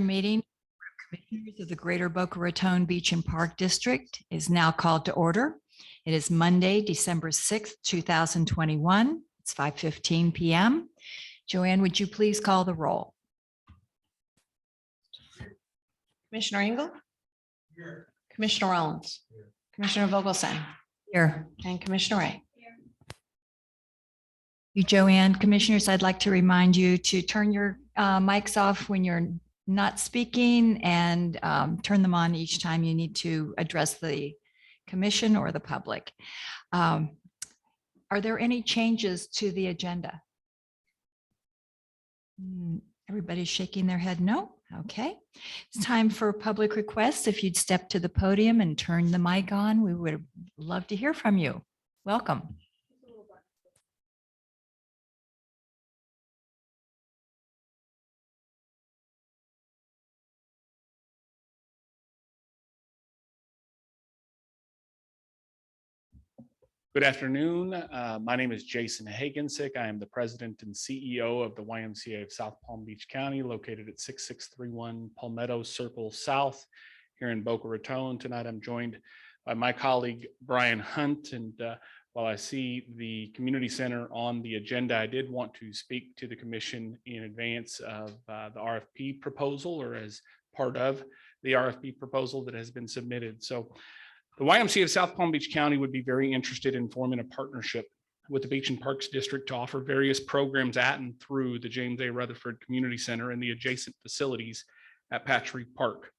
Meeting of Commissioners of the Greater Boca Raton Beach and Park District is now called to order. It is Monday, December 6th, 2021. It's 5:15 p.m. Joanne, would you please call the roll? Commissioner Engel? Here. Commissioner Rollins? Here. Commissioner Vogelsang? Here. And Commissioner Ray? You, Joanne. Commissioners, I'd like to remind you to turn your mics off when you're not speaking and turn them on each time you need to address the commission or the public. Are there any changes to the agenda? Everybody's shaking their head no. Okay. It's time for public requests. If you'd step to the podium and turn the mic on, we would love to hear from you. Welcome. Good afternoon. My name is Jason Hagensick. I am the president and CEO of the YMCA of South Palm Beach County, located at 6631 Palmetto Circle South here in Boca Raton. Tonight, I'm joined by my colleague, Brian Hunt. And while I see the community center on the agenda, I did want to speak to the commission in advance of the RFP proposal, or as part of the RFP proposal that has been submitted. So the YMCA of South Palm Beach County would be very interested in forming a partnership with the Beach and Parks District to offer various programs at and through the James A. Rutherford Community Center and the adjacent facilities at Patchogue Park.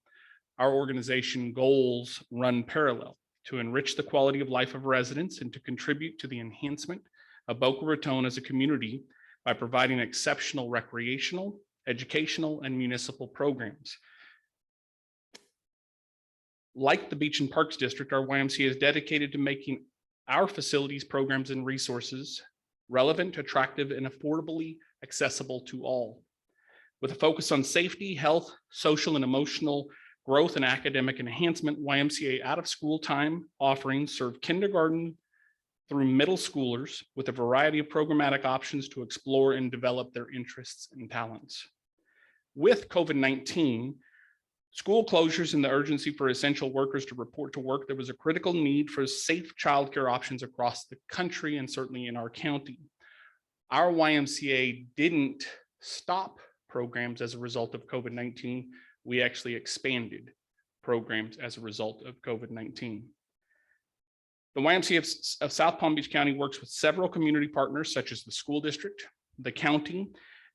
Our organization goals run parallel to enrich the quality of life of residents and to contribute to the enhancement of Boca Raton as a community by providing exceptional recreational, educational, and municipal programs. Like the Beach and Parks District, our YMCA is dedicated to making our facilities, programs, and resources relevant, attractive, and affordably accessible to all. With a focus on safety, health, social and emotional growth, and academic enhancement, YMCA out-of-school time offerings serve kindergarten through middle schoolers with a variety of programmatic options to explore and develop their interests and talents. With COVID-19, school closures and the urgency for essential workers to report to work, there was a critical need for safe childcare options across the country and certainly in our county. Our YMCA didn't stop programs as a result of COVID-19. We actually expanded programs as a result of COVID-19. The YMCA of South Palm Beach County works with several community partners such as the school district, the county,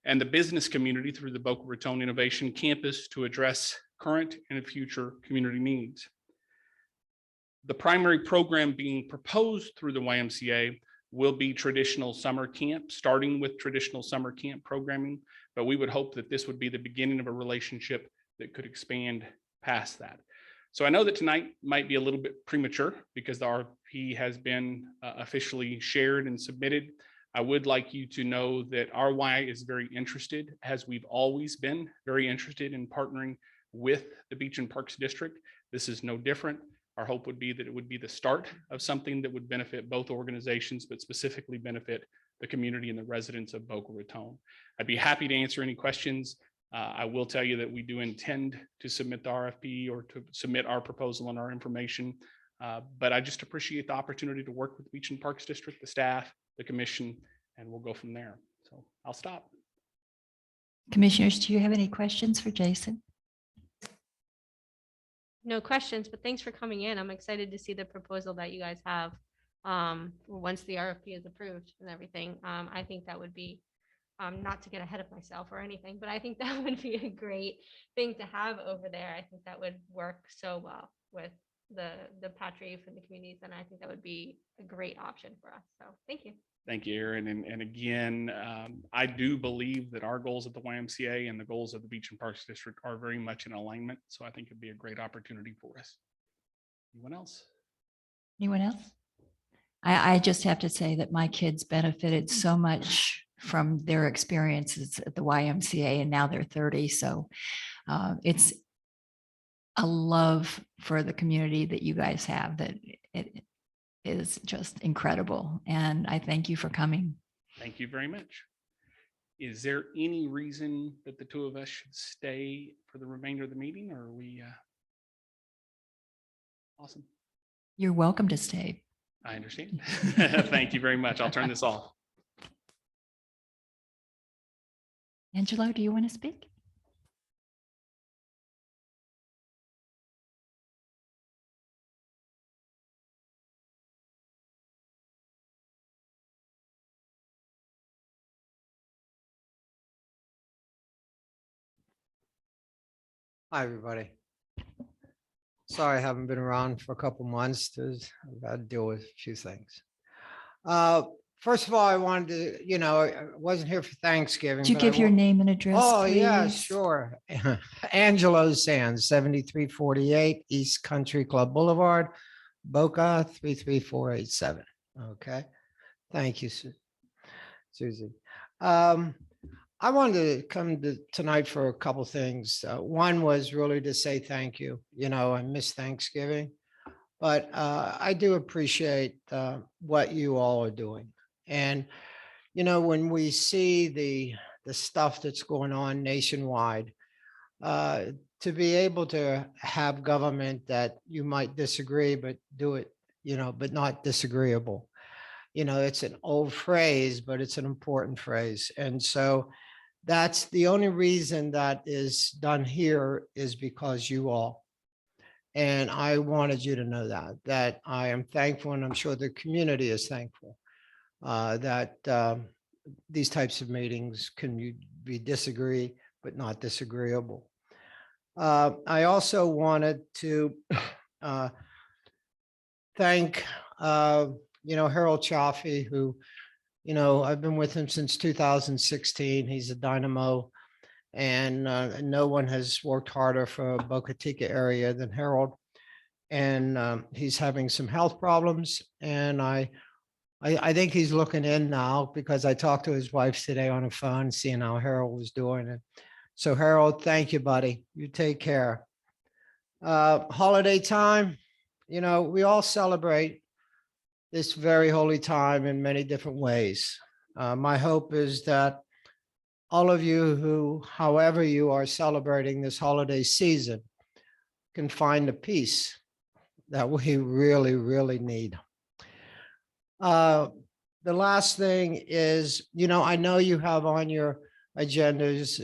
and the business community through the Boca Raton Innovation Campus to address current and future community needs. The primary program being proposed through the YMCA will be traditional summer camp, starting with traditional summer camp programming, but we would hope that this would be the beginning of a relationship that could expand past that. So I know that tonight might be a little bit premature because the RFP has been officially shared and submitted. I would like you to know that RY is very interested, as we've always been very interested in partnering with the Beach and Parks District. This is no different. Our hope would be that it would be the start of something that would benefit both organizations, but specifically benefit the community and the residents of Boca Raton. I'd be happy to answer any questions. I will tell you that we do intend to submit the RFP or to submit our proposal and our information, but I just appreciate the opportunity to work with the Beach and Parks District, the staff, the commission, and we'll go from there. So I'll stop. Commissioners, do you have any questions for Jason? No questions, but thanks for coming in. I'm excited to see the proposal that you guys have once the RFP is approved and everything. I think that would be, not to get ahead of myself or anything, but I think that would be a great thing to have over there. I think that would work so well with the Patchogue and the communities, and I think that would be a great option for us. So thank you. Thank you, Erin. And again, I do believe that our goals at the YMCA and the goals of the Beach and Parks District are very much in alignment. So I think it'd be a great opportunity for us. Anyone else? Anyone else? I just have to say that my kids benefited so much from their experiences at the YMCA, and now they're 30. So it's a love for the community that you guys have that it is just incredible. And I thank you for coming. Thank you very much. Is there any reason that the two of us should stay for the remainder of the meeting, or are we? Awesome. You're welcome to stay. I understand. Thank you very much. I'll turn this off. Angelo, do you want to speak? Hi, everybody. Sorry I haven't been around for a couple months. I've got to deal with a few things. First of all, I wanted to, I wasn't here for Thanksgiving. Could you but I give your wa- name and address, Oh, yeah, please? sure. Angelo Sands, 7348 East Country Club Boulevard, Boca 33487. Okay. Thank you, Susie. I wanted to come to tonight for a couple things. One was really to say thank you. I miss Thanksgiving, but I do appreciate what you all are doing. And when we see the stuff that's going on nationwide, to be able to have government that you might disagree, but do it, but not disagreeable. It's an old phrase, but it's an important phrase. And so that's the only reason that is done here is because you all. And I wanted you to know that I am thankful, and I'm sure the community is thankful that these types of meetings can be disagree, but not disagreeable. I also wanted to thank, Harold Chaffee, who, I've been with him since 2016. He's a dynamo, and no one has worked harder for Boca Chica area than Harold. And he's having some health problems, and I think he's looking in now, because I talked to his wife today on the phone, seeing how Harold was doing. And so Harold, thank you, buddy. You take care. Holiday time, we all celebrate this very holy time in many different ways. My hope is that all of you who, however you are celebrating this holiday season, can find the peace that we really, really need. The last thing is, I know you have on your agendas,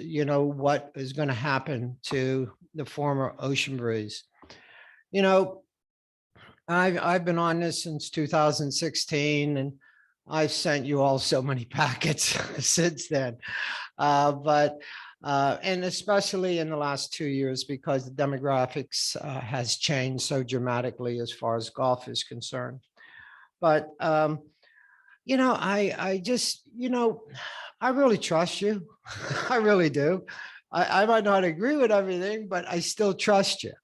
what is going to happen to the former Ocean Breeze. I've been on this since 2016, and I've sent you all so many packets since then. And especially in the last 2 years, because the demographics has changed so dramatically as far as golf is concerned. But, I just, I really trust you. I really do. I might not agree with everything, but I still trust you.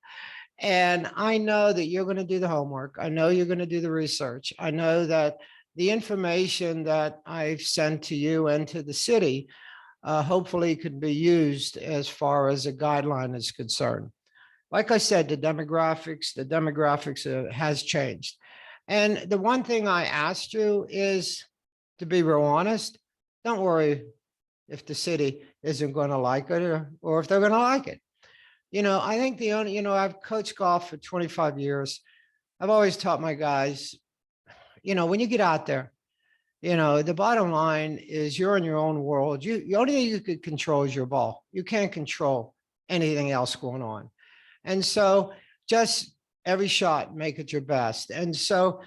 And I know that you're going to do the homework. I know you're going to do the research. I know that the information that I've sent to you and to the city hopefully could be used as far as a guideline is concerned. Like I said, the demographics has changed. And the one thing I asked you is to be real honest. Don't worry if the city isn't going to like it, or if they're going to like it. I think the only, I've coached golf for 25 years. I've always taught my guys, when you get out there, the bottom line is you're in your own world. The only thing you could control is your ball. You can't control anything else going on. And so just every shot, make it your best. And so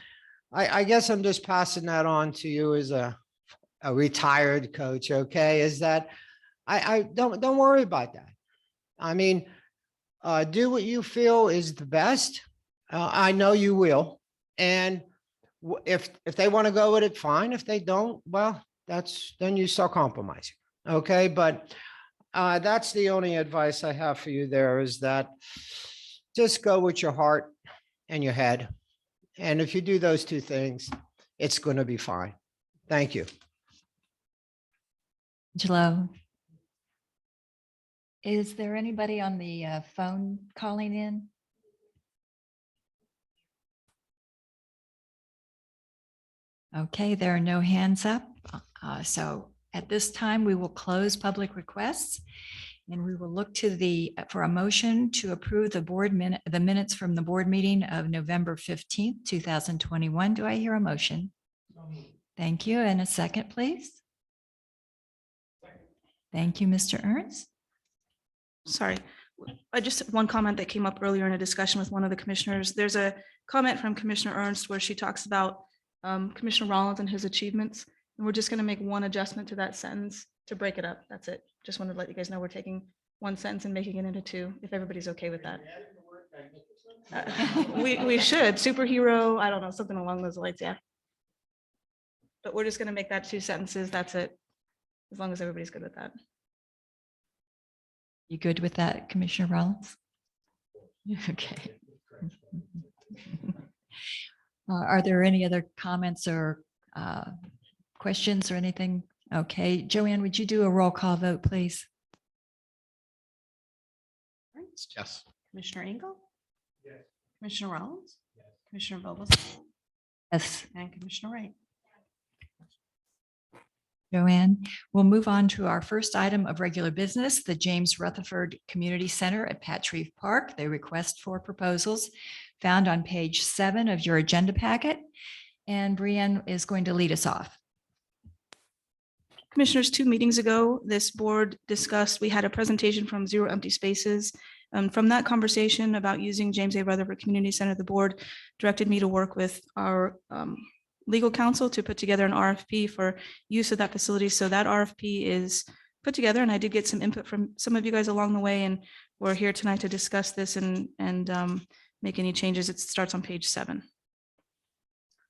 I guess I'm just passing that on to you as a retired coach. Okay. Is that I don't worry about that. I mean, do what you feel is the best. I know you will. And if they want to go with it, fine. If they don't, well, then you start compromising. Okay. But that's the only advice I have for you there, is that just go with your heart and your head. And if you do those two things, it's going to be fine. Thank you. Angelo, is there anybody on the phone calling in? Okay, there are no hands up. So At this time, we will close public requests and we will look for a motion to approve the minutes from the board meeting of November 15th, 2021. Do I hear a motion? Thank you. And a second, please. Thank you, Mr. Ernst. Sorry, I just one comment that came up earlier in a discussion with one of the commissioners. There's a comment from Commissioner Ernst where she talks about Commissioner Rollins and his achievements. And we're just going to make one adjustment to that sentence to break it up. That's it. Just wanted to let you guys know we're taking one sentence and making it into two, if everybody's okay with that. We should, superhero, I don't know, something along those lines, yeah. But we're just going to make that two sentences. That's it. As long as everybody's good with that. You good with that, Commissioner Rollins? Okay. Are there any other comments or questions or anything? Okay, Joanne, would you do a roll call vote, please? Ernst? Yes. Commissioner Engel? Yes. Commissioner Rollins? Commissioner Vogelsong? Yes, And Commissioner Wright. Joanne. We'll move on to our first item of regular business, the James Rutherford Community Center at Patch Park. They request for proposals found on page 7 of your agenda packet. And Brienne is going to lead us off. Commissioners, 2 meetings ago, this board discussed, we had a presentation from Zero Empty Spaces. From that conversation about using James A. Rutherford Community Center, the board directed me to work with our legal counsel to put together an RFP for use of that facility. So that RFP is put together, and I did get some input from some of you guys along the way, and we're here tonight to discuss this and make any changes. It starts on page 7.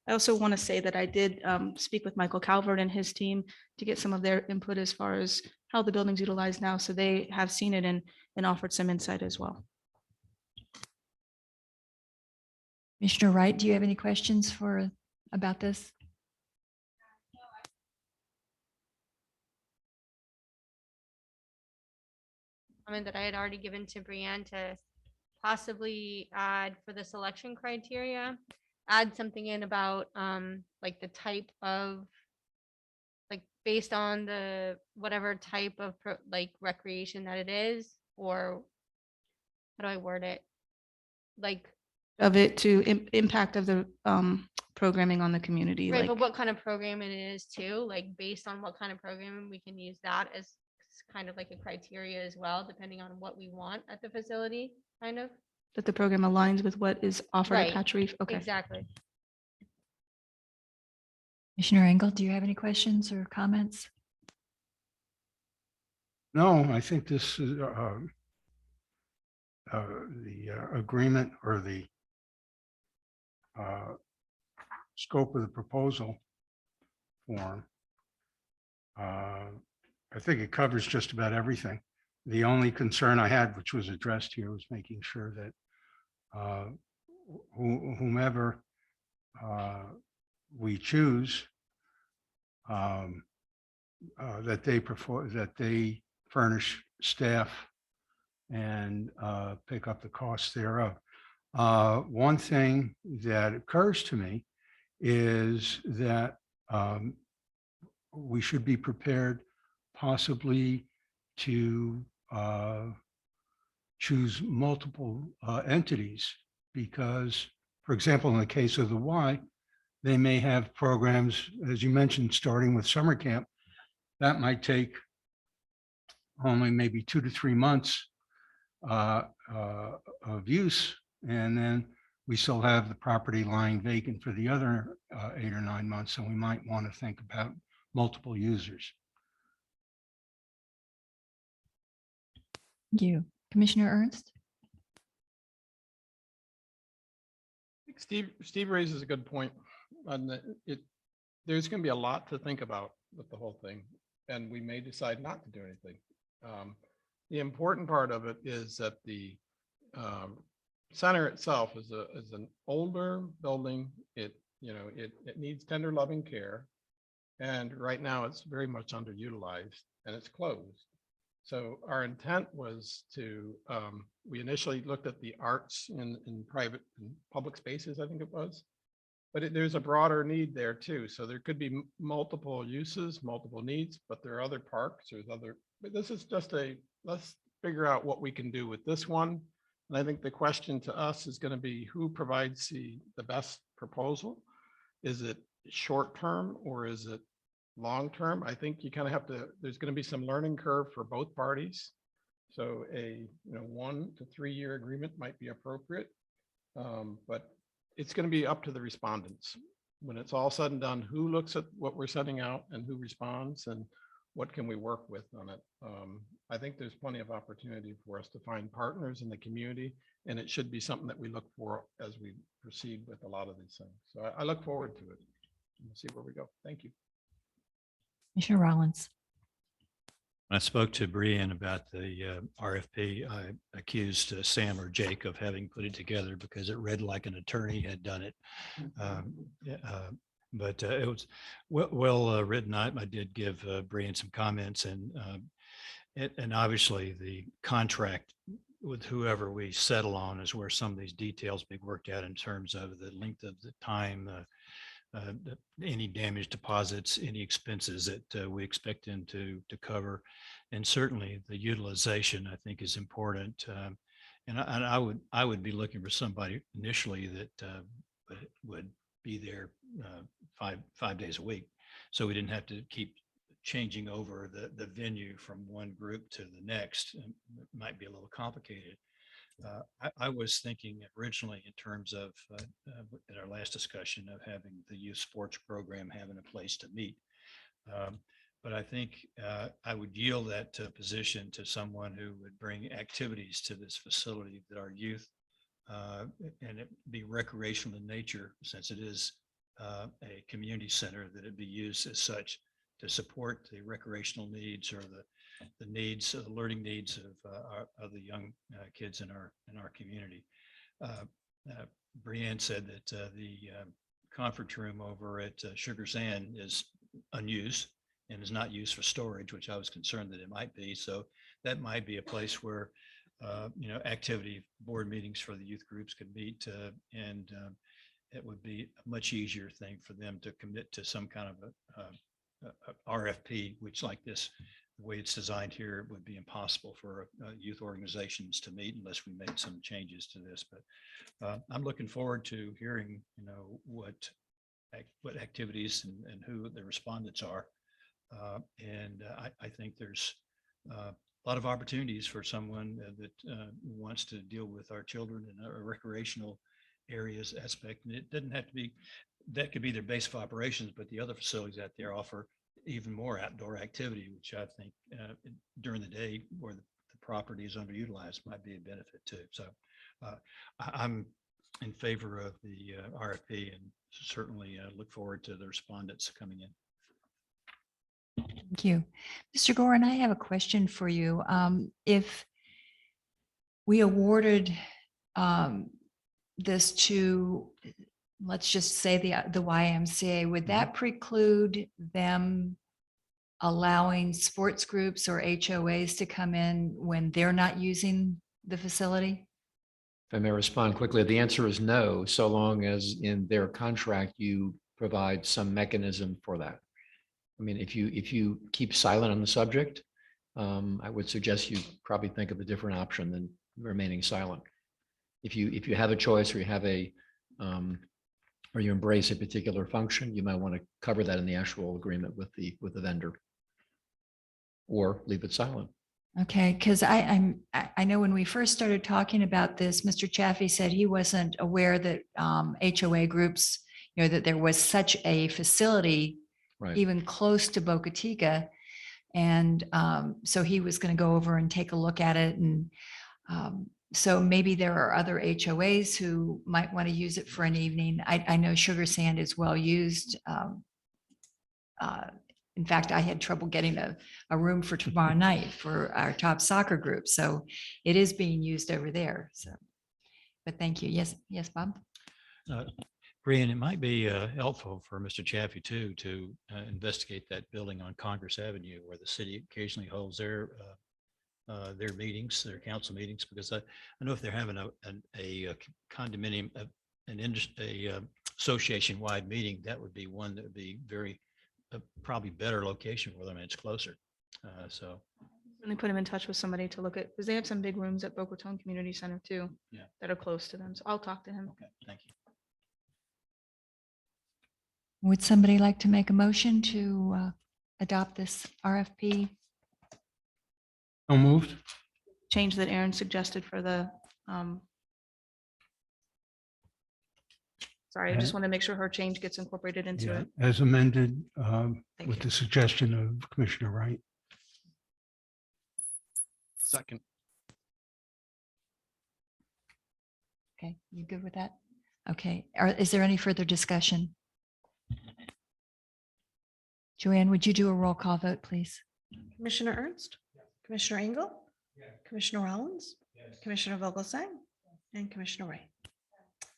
I also want to say that I did speak with Michael Calvert and his team to get some of their input as far as how the building's utilized now. So they have seen it and offered some insight as well. Commissioner Wright, do you have any questions about this? Comment that I had already given to Brienne to possibly add for the selection criteria, add something in about like the type of, like based on the whatever type of like recreation that it is, or how do I word it? Like Of it to impact of the programming on the community. right, Like, but what kind of programming it is too, like based on what kind of programming, we can use that as kind of like a criteria as well, depending on what we want at the facility, kind of. that the program aligns with what is offered at Right. Patch Reef. Okay. Exactly. Commissioner Engel, do you have any questions or comments? No, I think this is the agreement or the scope of the proposal form. I think it covers just about everything. The only concern I had, which was addressed here, was making sure that whomever we choose, that they furnish staff and pick up the costs thereof. One thing that occurs to me is that we should be prepared possibly to choose multiple entities because, for example, in the case of the Y, they may have programs, as you mentioned, starting with summer camp. That might take only maybe 2 to 3 months of use. And then we still have the property lying vacant for the other 8 or 9 months. So we might want to think about multiple users. Thank you. Commissioner Ernst? Steve raises a good point. There's going to be a lot to think about with the whole thing, and we may decide not to do anything. The important part of it is that the center itself is an older building. It needs tender loving care, and right now it's very much underutilized and it's closed. So our intent was to, we initially looked at the arts in private and public spaces, I think it was. But there's a broader need there too. So there could be multiple uses, multiple needs, but there are other parks, but this is just let's figure out what we can do with this one. And I think the question to us is going to be who provides the best proposal? Is it short-term or is it long-term? I think you kind of have to, there's going to be some learning curve for both parties. So a 1 to 3 year agreement might be appropriate. But it's going to be up to the respondents. When it's all said and done, who looks at what we're sending out and who responds and what can we work with on it? I think there's plenty of opportunity for us to find partners in the community, and it should be something that we look for as we proceed with a lot of these things. So I look forward to it. We'll see where we go. Thank you. Commissioner Rollins. When I spoke to Brian about the RFP, I accused Sam or Jake of having put it together because it read like an attorney had done it. But it was well written. I did give Brian some comments, and obviously the contract with whoever we settle on is where some of these details be worked out in terms of the length of the time, any damage deposits, any expenses that we expect them to cover, and certainly the utilization I think is important. And I would be looking for somebody initially that would be there 5 days a week, so we didn't have to keep changing over the venue from one group to the next. It might be a little complicated. I was thinking originally in terms of in our last discussion of having the youth sports program having a place to meet. But I think I would yield that position to someone who would bring activities to this facility that our youth and it be recreational in nature, since it is a community center, that it be used as such to support the recreational needs or the needs, the learning needs of the young kids in our community. Brianne said that the conference room over at Sugar Sand is unused and is not used for storage, which I was concerned that it might be. So that might be a place where activity board meetings for the youth groups could meet, and it would be a much easier thing for them to commit to some kind of a RFP, which, like this, the way it's designed here, it would be impossible for youth organizations to meet unless we made some changes to this. But I'm looking forward to hearing, what activities and who the respondents are. And I think there's a lot of opportunities for someone that wants to deal with our children in a recreational areas aspect. And it doesn't have to be, that could be their base of operations, but the other facilities out there offer even more outdoor activity, which I think during the day where the property is underutilized might be a benefit too. So I'm in favor of the RFP and certainly look forward to the respondents coming in. Thank you. Mr. Gorin, I have a question for you. If we awarded this to, let's just say the YMCA, would that preclude them allowing sports groups or HOAs to come in when they're not using the facility? If I may respond quickly, the answer is no, so long as in their contract you provide some mechanism for that. I mean, if you keep silent on the subject, I would suggest you probably think of a different option than remaining silent. If you have a choice, or you have or you embrace a particular function, you might want to cover that in the actual agreement with the vendor, or leave it silent. Okay, because I know when we first started talking about this, Mr. Chaffee said he wasn't aware that HOA groups, that there was such a facility Right. even close to Boca Chica. And so he was going to go over and take a look at it. And so maybe there are other HOAs who might want to use it for an evening. I know Sugar Sand is well used. In fact, I had trouble getting a room for tomorrow night for our top soccer group. So it is being used over there. So, but thank you. Yes, Bob. Brian, it might be helpful for Mr. Chaffee too to investigate that building on Congress Avenue where the city occasionally holds their meetings, their council meetings, because I know if they're having a condominium, a association-wide meeting, that would be one that would be very, probably better location for them. And it's closer. So, And they put him in touch with somebody to look at, because they have some big rooms at Boca Raton Community Center too. Yeah. That are close to them. So I'll talk to him. okay, thank you. Would somebody like to make a motion to adopt this RFP? So moved. Change that Aaron suggested for the, sorry, I just want to make sure her change gets incorporated into Yeah, it. as amended Thank with you. the suggestion of Commissioner Wright. Second. Okay, you good with that? Okay, is there any further discussion? Joanne, would you do a roll call vote, please? Commissioner Ernst, Commissioner Engel, Commissioner Rollins, Commissioner Vogelsang, and Commissioner Wright.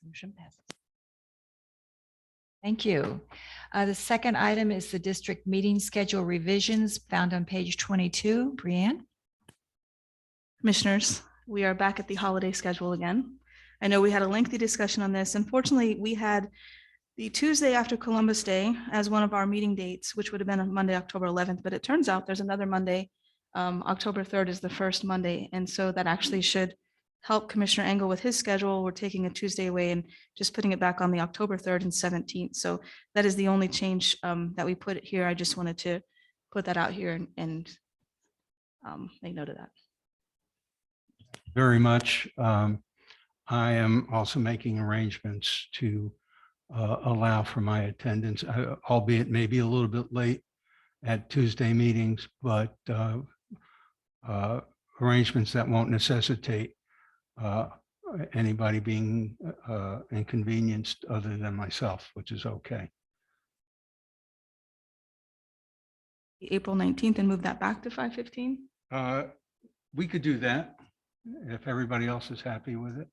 Motion passes. Thank you. The second item is the district meeting schedule revisions found on page 22. Brianne? Commissioners, we are back at the holiday schedule again. I know we had a lengthy discussion on this. Unfortunately, we had the Tuesday after Columbus Day as one of our meeting dates, which would have been on Monday, October 11th, but it turns out there's another Monday. October 3rd is the first Monday. And so that actually should help Commissioner Engel with his schedule. We're taking a Tuesday away and just putting it back on the October 3rd and 17th. So that is the only change that we put here. I just wanted to put that out here and make note of that. Very much. I am also making arrangements to allow for my attendance, albeit maybe a little bit late at Tuesday meetings, but arrangements that won't necessitate anybody being inconvenienced other than myself, which is okay. April 19th and move that back to 5:15. We could do that if everybody else is happy with it.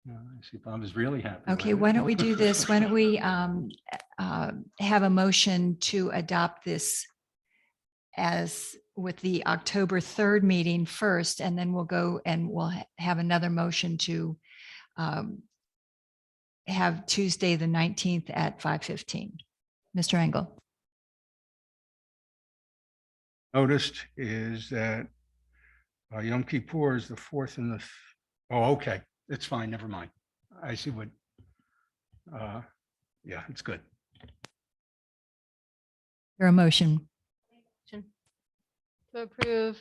I see Bob is really happy. Okay, why don't we do this? Why don't we have a motion to adopt this as with the October 3rd meeting first, and then we'll go and we'll have another motion to have Tuesday, the 19th at 5:15. Mr. Engel. Noticed is that Yom Kippur is the 4th and the, oh, okay, it's fine, never mind. I see what, yeah, it's good. Your motion. To approve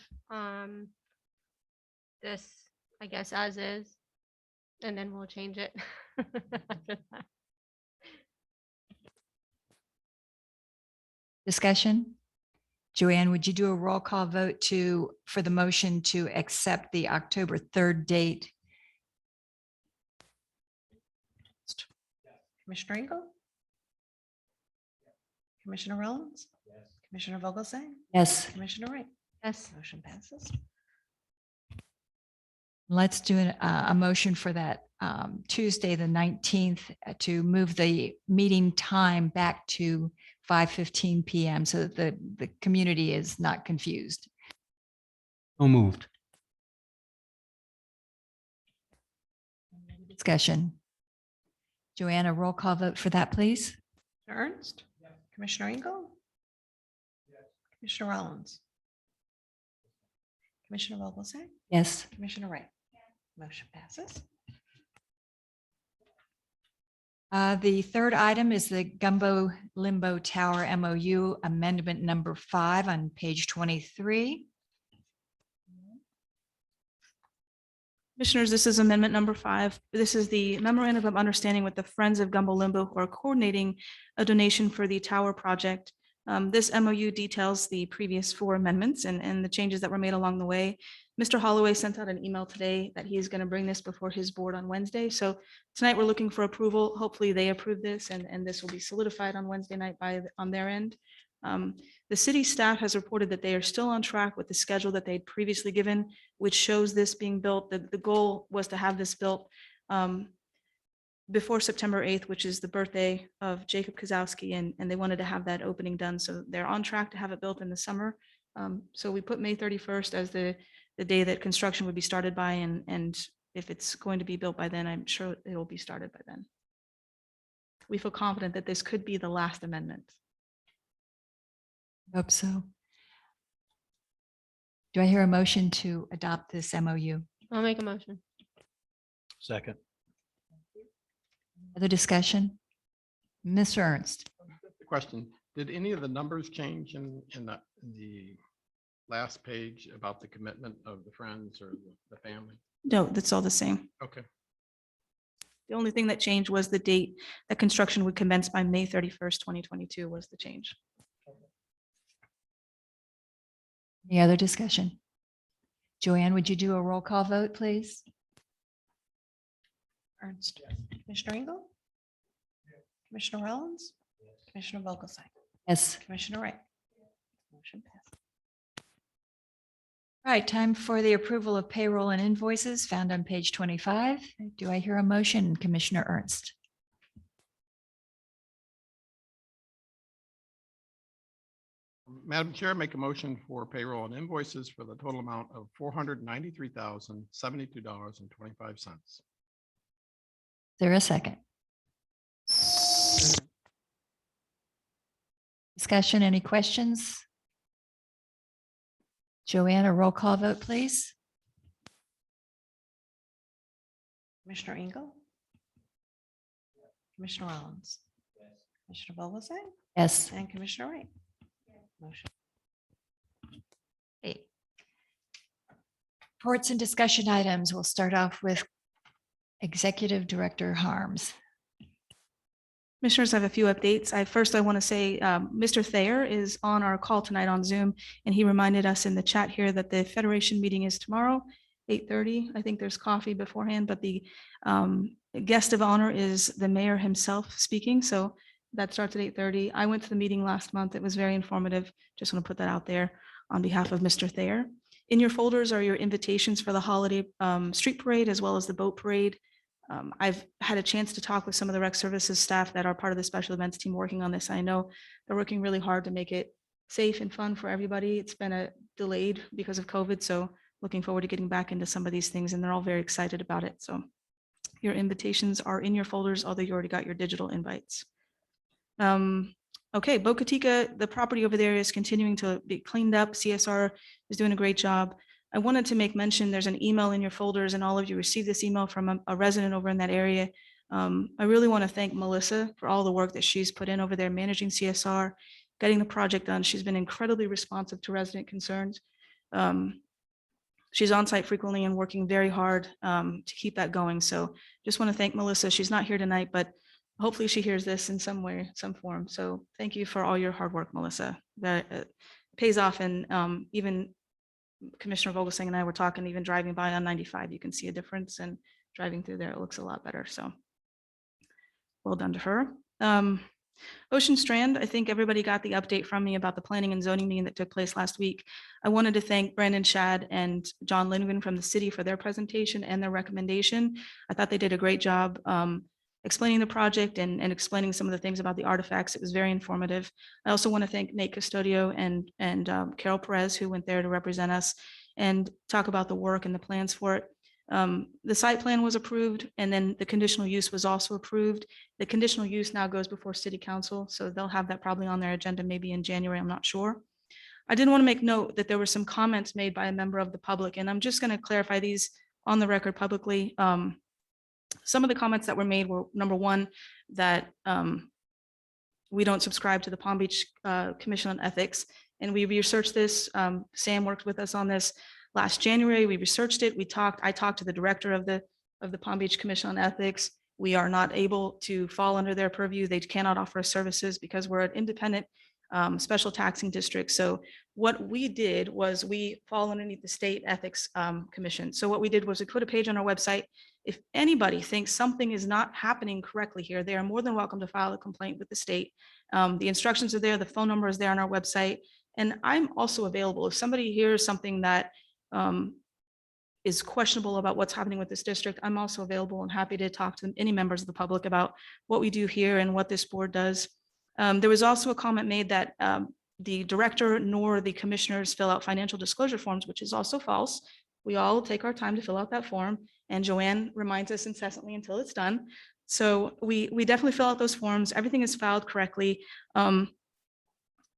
this, I guess, as is, and then we'll change it. after that. Discussion? Joanne, would you do a roll call vote for the motion to accept the October 3rd date? Commissioner Engel, Commissioner Rollins, Commissioner Vogelsang, Yes. Commissioner Wright. Yes. Motion passes. Let's do a motion for that Tuesday, the 19th, to move the meeting time back to 5:15 PM so that the community is not confused. So moved. Discussion. Joanna, roll call vote for that, please. Commissioner Ernst, Commissioner Engel, Commissioner Rollins, Commissioner Vogelsang, Yes. Commissioner Wright. Motion passes. The third item is the Gumbo Limbo Tower MOU Amendment number 5 on page 23. Commissioners, this is amendment number 5. This is the memorandum of understanding with the Friends of Gumbo Limbo who are coordinating a donation for the tower project. This MOU details the previous 4 amendments and the changes that were made along the way. Mr. Holloway sent out an email today that he is going to bring this before his board on Wednesday. So tonight we're looking for approval. Hopefully they approve this and this will be solidified on Wednesday night on their end. The city staff has reported that they are still on track with the schedule that they'd previously given, which shows this being built. The goal was to have this built before September 8th, which is the birthday of Jacob Kozowski, and they wanted to have that opening done. So they're on track to have it built in the summer. So we put May 31st as the day that construction would be started by, and if it's going to be built by then, I'm sure it will be started by then. we feel confident that this could be the last amendment. Hope so. Do I hear a motion to adopt this MOU? I'll make a motion. Second. Other discussion? Mr. Ernst? Question, did any of the numbers change in the last page about the commitment of the friends or the family? No, that's all the same. Okay. The only thing that changed was the date that construction would commence by May 31st, 2022 was the change. Any other discussion? Joanne, would you do a roll call vote, please? Ernst, Commissioner Engel, Commissioner Rollins, Commissioner Vogelsang, Yes. Commissioner Wright. Motion passed. All right, time for the approval of payroll and invoices found on page 25. Do I hear a motion, Commissioner Ernst? Madam Chair, make a motion for payroll and invoices for the total amount of $493,072.25. Is there a second? Discussion, any questions? Joanne, a roll call vote, please. Commissioner Engel, Commissioner Rollins, Commissioner Vogelsang, Yes. and Commissioner Wright. Motion. Okay. Reports and discussion items. We'll start off with Executive Director Harms. Commissioners, I have a few updates. I want to say Mr. Thayer is on our call tonight on Zoom, and he reminded us in the chat here that the Federation meeting is tomorrow, 8:30. I think there's coffee beforehand, but the guest of honor is the mayor himself speaking. So that starts at 8:30. I went to the meeting last month. It was very informative. Just want to put that out there on behalf of Mr. Thayer. In your folders are your invitations for the holiday street parade as well as the boat parade. I've had a chance to talk with some of the rec services staff that are part of the special events team working on this. I know they're working really hard to make it safe and fun for everybody. It's been delayed because of COVID. So looking forward to getting back into some of these things, and they're all very excited about it. So your invitations are in your folders, although you already got your digital invites. Okay, Boca Chica, the property over there is continuing to be cleaned up. CSR is doing a great job. I wanted to make mention, there's an email in your folders, and all of you received this email from a resident over in that area. I really want to thank Melissa for all the work that she's put in over there managing CSR, getting the project done. She's been incredibly responsive to resident concerns. She's on site frequently and working very hard to keep that going. So just want to thank Melissa. She's not here tonight, but hopefully she hears this in some way, some form. So thank you for all your hard work, Melissa. That pays off. And even Commissioner Vogelsang and I were talking, even driving by on 95, you can see a difference, and driving through there, it looks a lot better. So well done to her. Ocean Strand, I think everybody got the update from me about the planning and zoning meeting that took place last week. I wanted to thank Brandon Shad and John Lindgren from the city for their presentation and their recommendation. I thought they did a great job explaining the project and explaining some of the things about the artifacts. It was very informative. I also want to thank Nate Custodio and Carol Perez, who went there to represent us and talk about the work and the plans for it. The site plan was approved, and then the conditional use was also approved. The conditional use now goes before City Council, so they'll have that probably on their agenda maybe in January, I'm not sure. I did want to make note that there were some comments made by a member of the public, and I'm just going to clarify these on the record publicly. Some of the comments that were made were, number one, that we don't subscribe to the Palm Beach Commission on Ethics. And we researched this. Sam worked with us on this last January. We researched it. I talked to the director of the Palm Beach Commission on Ethics. We are not able to fall under their purview. They cannot offer us services because we're an independent special taxing district. So what we did was we fall underneath the State Ethics Commission. So what we did was we put a page on our website. If anybody thinks something is not happening correctly here, they are more than welcome to file a complaint with the state. The instructions are there. The phone number is there on our website. And I'm also available. If somebody hears something that is questionable about what's happening with this district, I'm also available and happy to talk to any members of the public about what we do here and what this board does. There was also a comment made that the director nor the commissioners fill out financial disclosure forms, which is also false. We all take our time to fill out that form, and Joanne reminds us incessantly until it's done. So we definitely fill out those forms. Everything is filed correctly.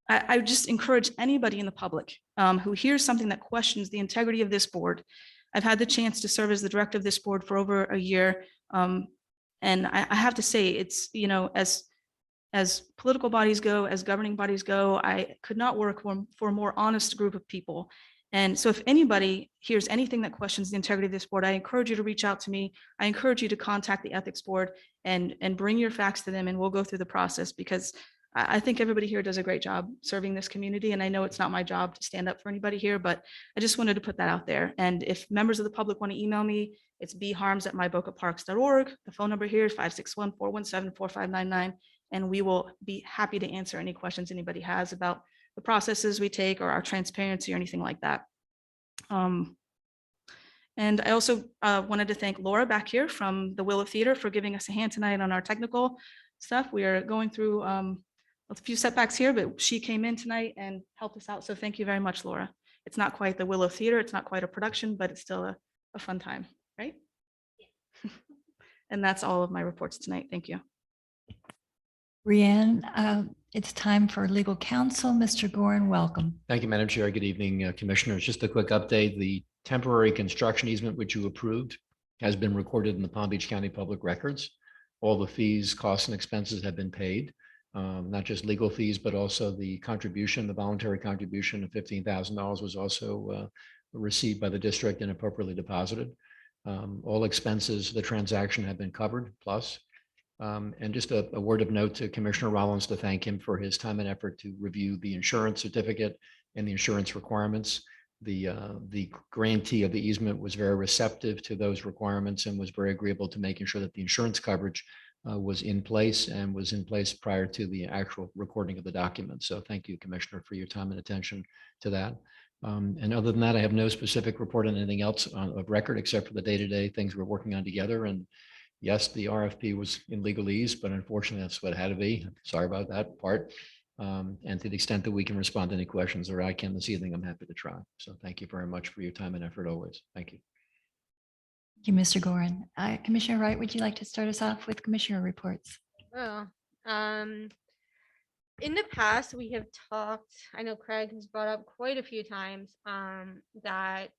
I just encourage anybody in the public who hears something that questions the integrity of this board. I've had the chance to serve as the director of this board for over a year. And I have to say, it's, you know, as political bodies go, as governing bodies go, I could not work for a more honest group of people. And so if anybody hears anything that questions the integrity of this board, I encourage you to reach out to me. I encourage you to contact the ethics board and bring your facts to them, and we'll go through the process, because I think everybody here does a great job serving this community. And I know it's not my job to stand up for anybody here, but I just wanted to put that out there. And if members of the public want to email me, it's bharms@mybocaparks.org. The phone number here is 561-417-4599. And we will be happy to answer any questions anybody has about the processes we take or our transparency or anything like that. And I also wanted to thank Laura back here from the Willow Theater for giving us a hand tonight on our technical stuff. We are going through a few setbacks here, but she came in tonight and helped us out. So thank you very much, Laura. It's not quite the Willow Theater. It's not quite a production, but it's still a fun time, right? Yeah. And that's all of my reports tonight. Thank you. Brianne, it's time for legal counsel. Mr. Gorin, welcome. Thank you, Madam Chair. Good evening, Commissioners. Just a quick update. The temporary construction easement, which you approved, has been recorded in the Palm Beach County Public Records. All the fees, costs, and expenses have been paid, not just legal fees, but also the contribution, the voluntary contribution of $15,000 was also received by the district and appropriately deposited. All expenses, the transaction have been covered, plus. And just a word of note to Commissioner Rollins to thank him for his time and effort to review the insurance certificate and the insurance requirements. The grantee of the easement was very receptive to those requirements and was very agreeable to making sure that the insurance coverage was in place and was in place prior to the actual recording of the document. So thank you, Commissioner, for your time and attention to that. And other than that, I have no specific report on anything else of record except for the day-to-day things we're working on together. And yes, the RFP was in legalese, but unfortunately, that's what it had to be. Sorry about that part. And to the extent that we can respond to any questions or I can this evening, I'm happy to try. So thank you very much for your time and effort always. Thank you. Thank you, Mr. Gorin. Commissioner Wright, would you like to start us off with commissioner reports? Oh, in the past, we have talked, I know Craig has brought up quite a few times, that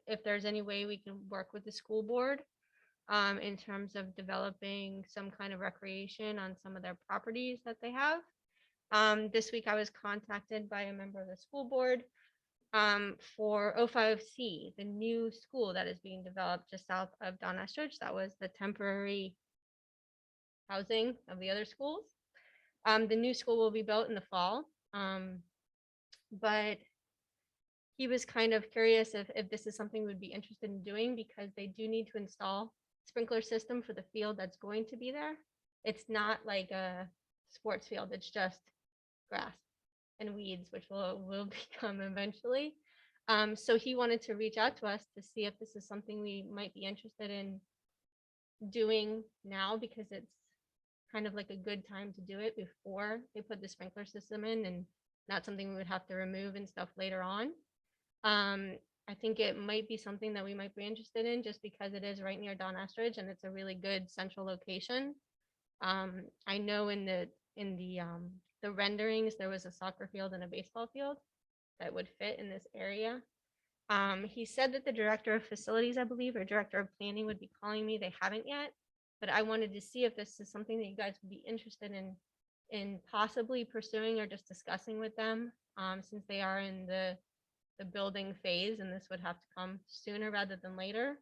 if there's any way we can work with the school board in terms of developing some kind of recreation on some of their properties that they have. This week I was contacted by a member of the school board for O5C, the new school that is being developed just south of Don Estridge. That was the temporary housing of the other schools. The new school will be built in the fall, but he was kind of curious if this is something we'd be interested in doing, because they do need to install sprinkler system for the field that's going to be there. It's not like a sports field, it's just grass and weeds, which will become eventually. So he wanted to reach out to us to see if this is something we might be interested in doing now, because it's kind of like a good time to do it before they put the sprinkler system in, and not something we would have to remove and stuff later on. I think it might be something that we might be interested in, just because it is right near Don Estridge and it's a really good central location. I know in the renderings there was a soccer field and a baseball field that would fit in this area. He said that the director of facilities, I believe, or director of planning would be calling me. They haven't yet, but I wanted to see if this is something that you guys would be interested in possibly pursuing or just discussing with them, since they are in the building phase, and this would have to come sooner rather than later,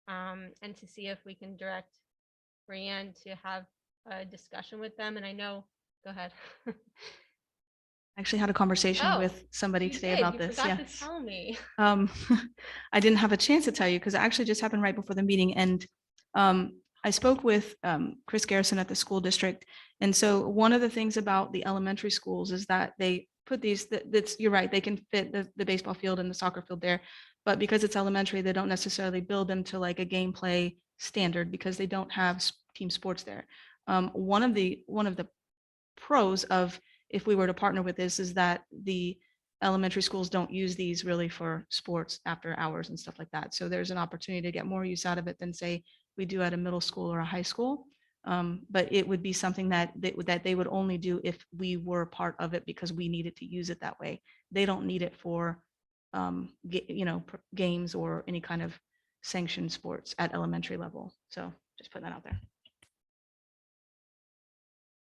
and to see if we can direct Brianne to have a discussion with them. And I know, go ahead. I actually had a conversation Oh, with somebody You today did. about You this. forgot Yes. to tell me. I didn't have a chance to tell you because it actually just happened right before the meeting. And I spoke with Chris Garrison at the school district. And so one of the things about the elementary schools is that they put these, you're right, they can fit the baseball field and the soccer field there. But because it's elementary, they don't necessarily build them to like a gameplay standard because they don't have team sports there. One of the pros of if we were to partner with this is that the elementary schools don't use these really for sports after hours and stuff like that. So there's an opportunity to get more use out of it than say we do at a middle school or a high school. But it would be something that they would only do if we were part of it because we needed to use it that way. They don't need it for, games or any kind of sanctioned sports at elementary level. So just put that out there.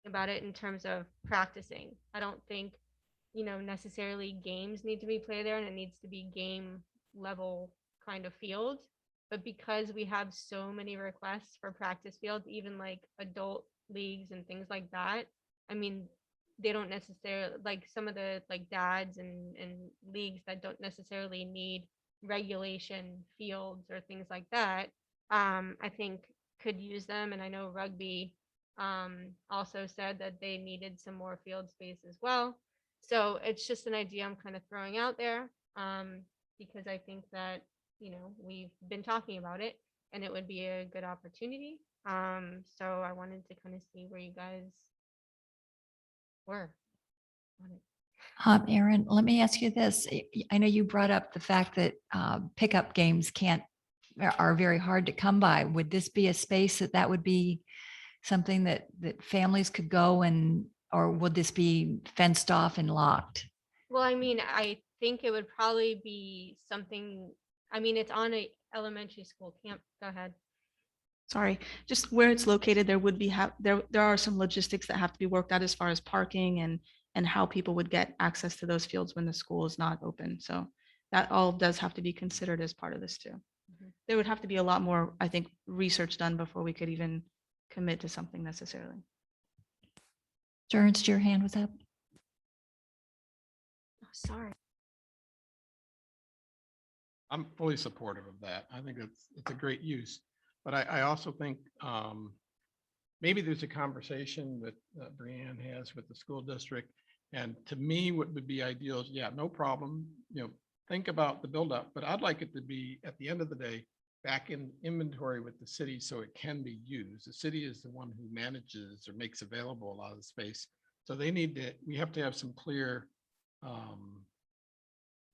About it in terms of practicing. I don't think, necessarily games need to be played there and it needs to be game level kind of field. But because we have so many requests for practice fields, even like adult leagues and things like that, I mean, they don't necessarily like some of the like dads and leagues that don't necessarily need regulation fields or things like that. I think could use them. And I know rugby also said that they needed some more field space as well. So it's just an idea I'm kind of throwing out there because I think that, we've been talking about it and it would be a good opportunity. So I wanted to kind of see where you guys were on it. Aaron, let me ask you this. I know you brought up the fact that pickup games are very hard to come by. Would this be a space that would be something that families could go or would this be fenced off and locked? Well, I mean, I think it would probably be something, I mean, it's on a elementary school camp. Go ahead. Sorry, just where it's located, there would be there are some logistics that have to be worked out as far as parking and how people would get access to those fields when the school is not open. So that all does have to be considered as part of this too. There would have to be a lot more, I think, research done before we could even commit to something necessarily. Ernst, your hand was up. Oh, sorry. I'm fully supportive of that. I think it's a great use. But I also think maybe there's a conversation that Brianne has with the school district. And to me, what would be ideal is, yeah, no problem. Think about the buildup, but I'd like it to be at the end of the day, back in inventory with the city so it can be used. The city is the one who manages or makes available a lot of the space. So we have to have some clear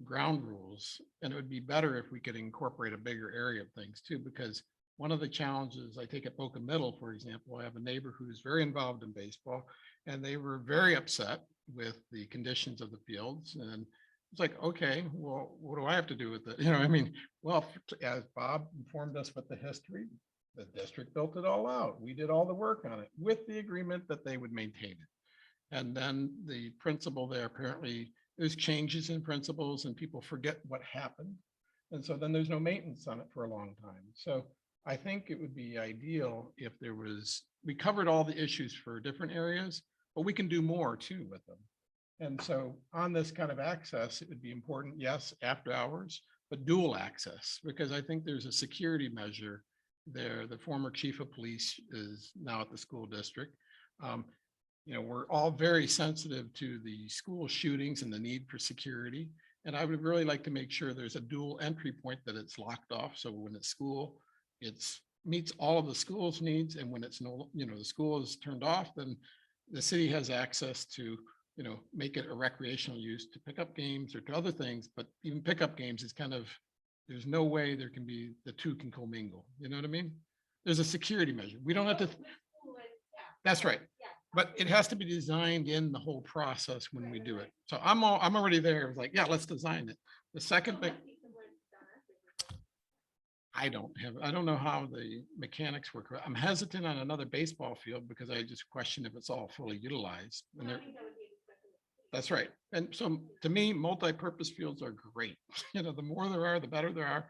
ground rules, and it would be better if we could incorporate a bigger area of things too, because one of the challenges I take at Boca Middle, for example, I have a neighbor who's very involved in baseball, and they were very upset with the conditions of the fields. And it's like, okay, well, what do I have to do with it? Well, as Bob informed us with the history, the district built it all out. We did all the work on it with the agreement that they would maintain it. And then the principal there, apparently there's changes in principles and people forget what happened. And so then there's no maintenance on it for a long time. So I think it would be ideal if we covered all the issues for different areas, but we can do more too with them. And so on this kind of access, it would be important, yes, after hours, but dual access, because I think there's a security measure there. The former chief of police is now at the school district. We're all very sensitive to the school shootings and the need for security. And I would really like to make sure there's a dual entry point, that it's locked off. So when it's school, it meets all of the school's needs. And when it's the school is turned off, then the city has access to, make it a recreational use to pick up games or to other things. But even pickup games is there's no way the two can commingle. You know what I mean? There's a security measure. We don't have to. That's right. But it has to be designed in the whole process when we do it. So I'm already there. It's like, yeah, let's design it. The second thing, I don't know how the mechanics work. I'm hesitant on another baseball field because I just question if it's all fully utilized. That's right. And so to me, multi-purpose fields are great. The more there are, the better there are.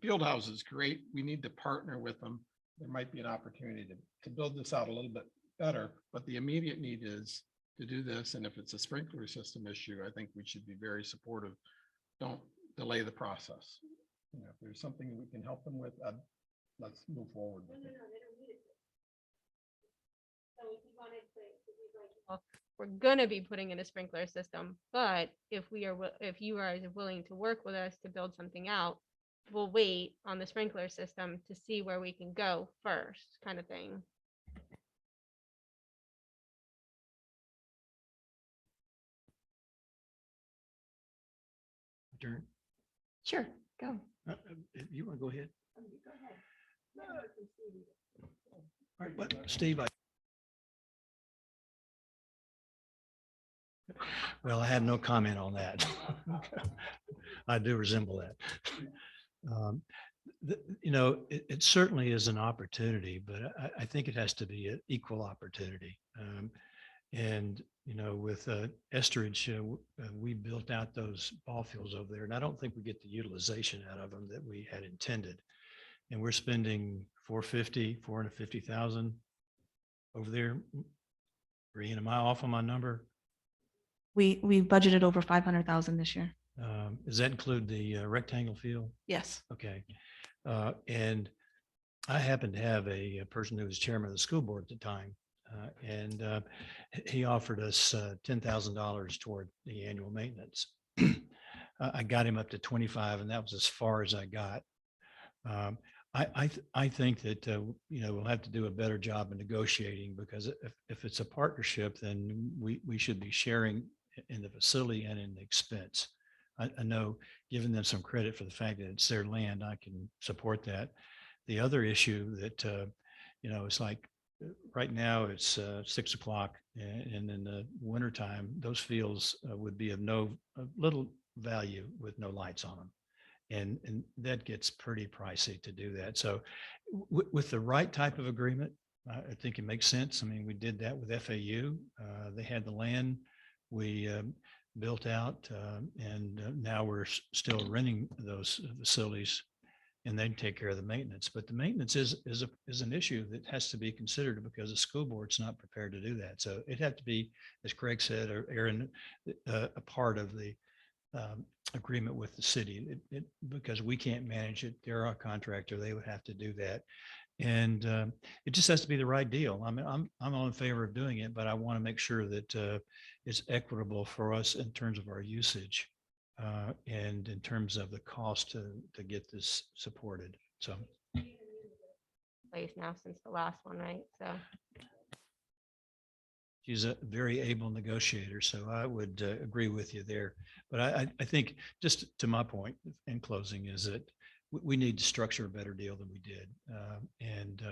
Field houses, great. We need to partner with them. There might be an opportunity to build this out a little bit better, but the immediate need is to do this. And if it's a sprinkler system issue, I think we should be very supportive. Don't delay the process. If there's something we can help them with, let's move forward with it. We're gonna be putting in a sprinkler system, but if you are willing to work with us to build something out, we'll wait on the sprinkler system to see where we can go first, kind of thing. Sure, go. You want to go ahead? All right, but Steve, well, I had no comment on that. I do resemble that. You know, it certainly is an opportunity, but I think it has to be an equal opportunity. And, you know, with Estridge, we built out those ball fields over there, and I don't think we get the utilization out of them that we had intended. And we're spending 450,000 over there. Reen, am I off on my number? We budgeted over 500,000 this year. Does that include the rectangle field? Yes. Okay. And I happened to have a person who was chairman of the school board at the time. And he offered us $10,000 toward the annual maintenance. I got him up to 25, and that was as far as I got. I think that, you know, we'll have to do a better job of negotiating, because if it's a partnership, then we should be sharing in the facility and in the expense. I know, giving them some credit for the fact that it's their land, I can support that. The other issue that, you know, it's like right now it's 6 o'clock, and in the wintertime, those fields would be of little value with no lights on them. And that gets pretty pricey to do that. So with the right type of agreement, I think it makes sense. I mean, we did that with FAU. They had the land. We built out, and now we're still renting those facilities, and they take care of the maintenance. But the maintenance is an issue that has to be considered, because the school board's not prepared to do that. So it had to be, as Craig said, or Aaron, a part of the agreement with the city, because we can't manage it. They're our contractor. They would have to do that. And it just has to be the right deal. I mean, I'm all in favor of doing it, but I want to make sure that it's equitable for us in terms of our usage and in terms of the cost to get this supported. So. Place now since the last one, right? So. She's a very able negotiator, so I would agree with you there. But I think, just to my point in closing, is that we need to structure a better deal than we did. And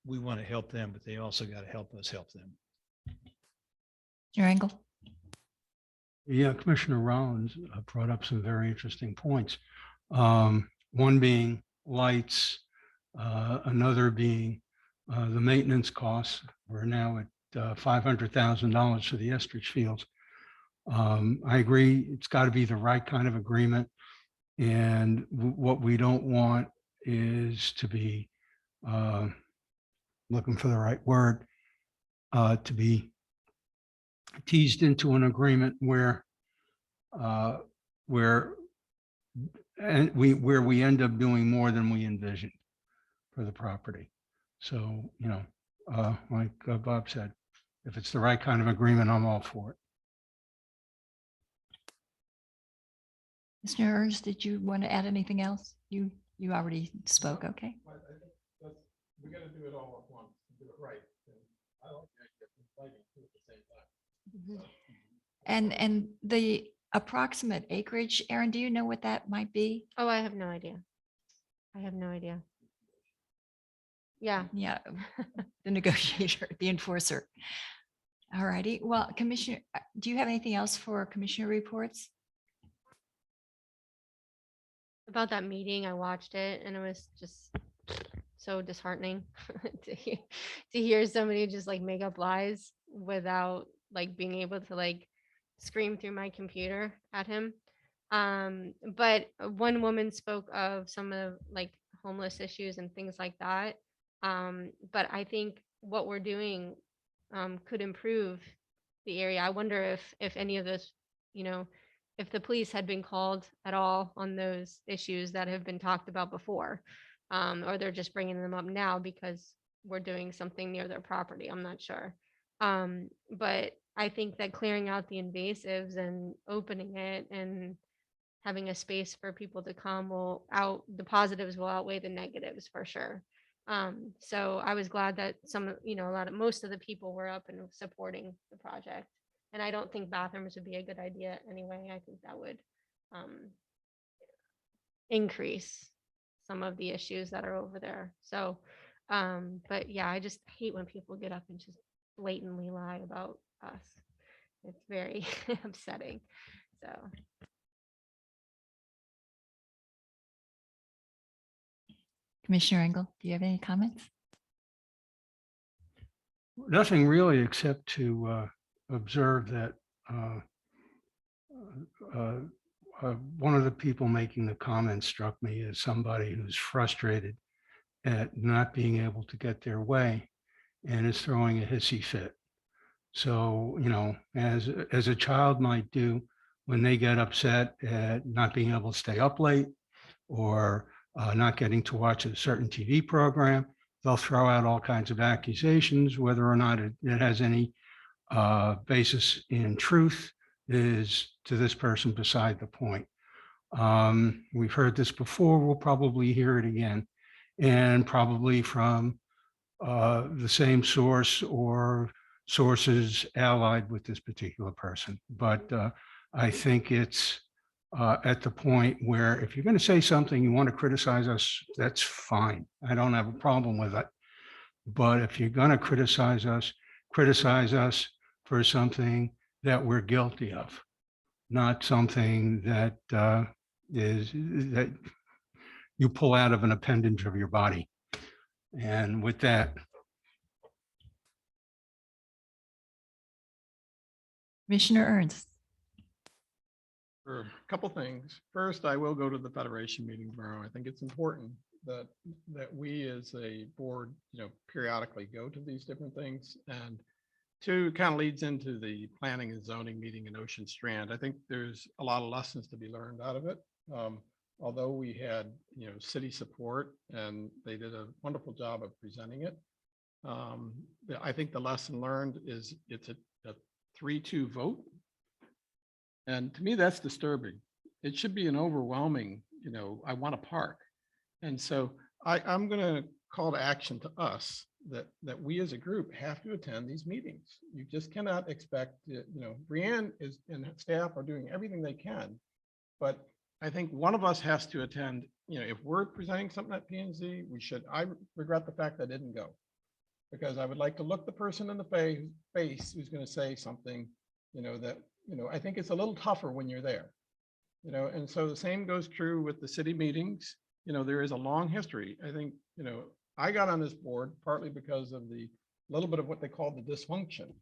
we want to help them, but they also got to help us help them. Your Engel. Yeah, Commissioner Rollins brought up some very interesting points. One being lights, another being the maintenance costs. We're now at $500,000 for the Estridge fields. I agree, it's got to be the right kind of agreement. And what we don't want is to be, looking for the right word, to be teased into an agreement where we end up doing more than we envisioned for the property. So, you know, like Bob said, if it's the right kind of agreement, I'm all for it. Mr. Ernst, did you want to add anything else? You already spoke. Okay. We got to do it all at once, do it right. I like the idea of fighting two at the same time. And the approximate acreage, Aaron, do you know what that might be? Oh, I have no idea. I have no idea. Yeah. Yeah, the negotiator, the enforcer. All righty. Well, Commissioner, do you have anything else for Commissioner reports? About that meeting, I watched it and it was just so disheartening to hear somebody just like make up lies without like being able to like scream through my computer at him. But one woman spoke of some of like homeless issues and things like that. But I think what we're doing could improve the area. I wonder if any of this, you know, if the police had been called at all on those issues that have been talked about before, or they're just bringing them up now because we're doing something near their property. I'm not sure. But I think that clearing out the invasives and opening it and having a space for people to come the positives will outweigh the negatives for sure. So I was glad that most of the people were up and supporting the project. And I don't think bathrooms would be a good idea anyway. I think that would increase some of the issues that are over there. So, but yeah, I just hate when people get up and just blatantly lie about us. It's very upsetting. So, Commissioner Engel, do you have any comments? Nothing really, except to observe that one of the people making the comment struck me as somebody who's frustrated at not being able to get their way and is throwing a hissy fit. So, as a child might do when they get upset at not being able to stay up late or not getting to watch a certain TV program, they'll throw out all kinds of accusations, whether or not it has any basis in truth is to this person beside the point. We've heard this before, we'll probably hear it again, and probably from the same source or sources allied with this particular person. But I think it's at the point where if you're going to say something, you want to criticize us, that's fine. I don't have a problem with it. But if you're going to criticize us for something that we're guilty of, not something that is that you pull out of an appendage of your body. And with that, Commissioner Ernst. For a couple things. First, I will go to the Federation meeting tomorrow. I think it's important that we as a board, periodically go to these different things. And two, kind of leads into the planning and zoning meeting in Ocean Strand. I think there's a lot of lessons to be learned out of it. Although we had, city support and they did a wonderful job of presenting it. I think the lesson learned is it's a 3-2 vote. And to me, that's disturbing. It should be an overwhelming, I want to park. And so I'm going to call to action to us that we as a group have to attend these meetings. You just cannot expect, Brianne and staff are doing everything they can, but I think one of us has to attend. If we're presenting something at P&Z, we should. I regret the fact that I didn't go, because I would like to look the person in the face who's going to say something, that, I think it's a little tougher when you're there, and so the same goes true with the city meetings. There is a long history. I think, I got on this board partly because of the little bit of what they call the dysfunction.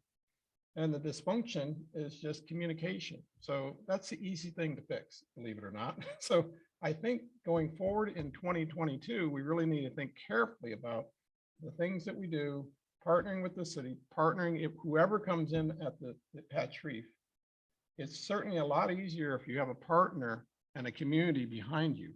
And the dysfunction is just communication. So that's the easy thing to fix, believe it or not. So I think going forward in 2022, we really need to think carefully about the things that we do, partnering with the city, partnering if whoever comes in at Patch Reef. It's certainly a lot easier if you have a partner and a community behind you.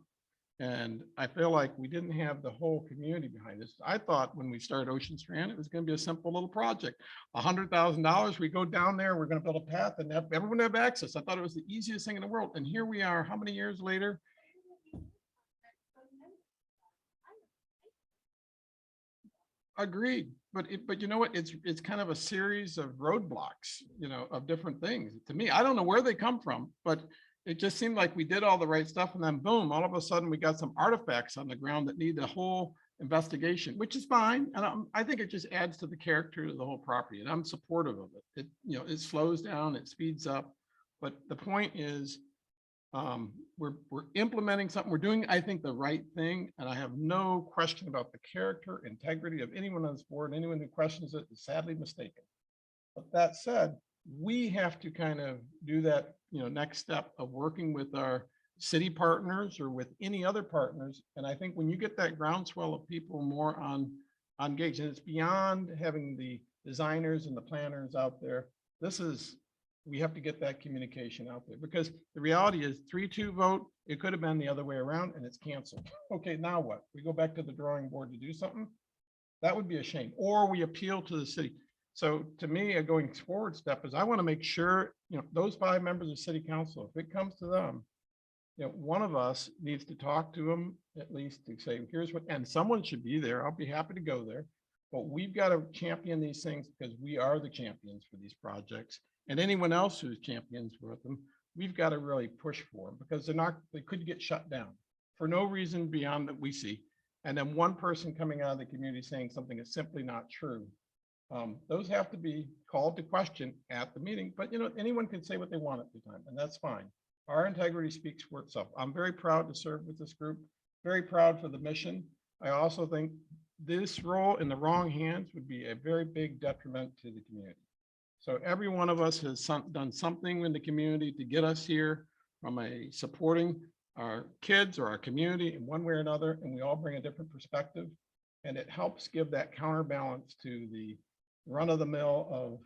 And I feel like we didn't have the whole community behind us. I thought when we started Ocean Strand, it was going to be a simple little project. $100,000, we go down there, we're going to build a path and everyone have access. I thought it was the easiest thing in the world. And here we are, how many years later? Agreed. But you know what? It's kind of a series of roadblocks, of different things. To me, I don't know where they come from, but it just seemed like we did all the right stuff, and then boom, all of a sudden we got some artifacts on the ground that need a whole investigation, which is fine. And I think it just adds to the character of the whole property, and I'm supportive of it. It slows down, it speeds up. But the point is, we're implementing something. We're doing, I think, the right thing, and I have no question about the character, integrity of anyone on this board. Anyone who questions it is sadly mistaken. But that said, we have to kind of do that, next step of working with our city partners or with any other partners. And I think when you get that groundswell of people more engaged, and it's beyond having the designers and the planners out there, we have to get that communication out there, because the reality is 3-2 vote, it could have been the other way around and it's canceled. Okay, now what? We go back to the drawing board to do something? That would be a shame. Or we appeal to the city. So to me, a going forward step is I want to make sure, those 5 members of city council, if it comes to them, one of us needs to talk to them at least to say, here's what, and someone should be there. I'll be happy to go there, but we've got to champion these things because we are the champions for these projects, and anyone else who's champions with them, we've got to really push for them, because they could get shut down for no reason beyond that we see. And then one person coming out of the community saying something is simply not true. Those have to be called to question at the meeting, but anyone can say what they want at the time, and that's fine. Our integrity speaks for itself. I'm very proud to serve with this group, very proud for the mission. I also think this role in the wrong hands would be a very big detriment to the community. So every one of us has done something in the community to get us here from a supporting our kids or our community in one way or another, and we all bring a different perspective. And it helps give that counterbalance to the run of the mill of,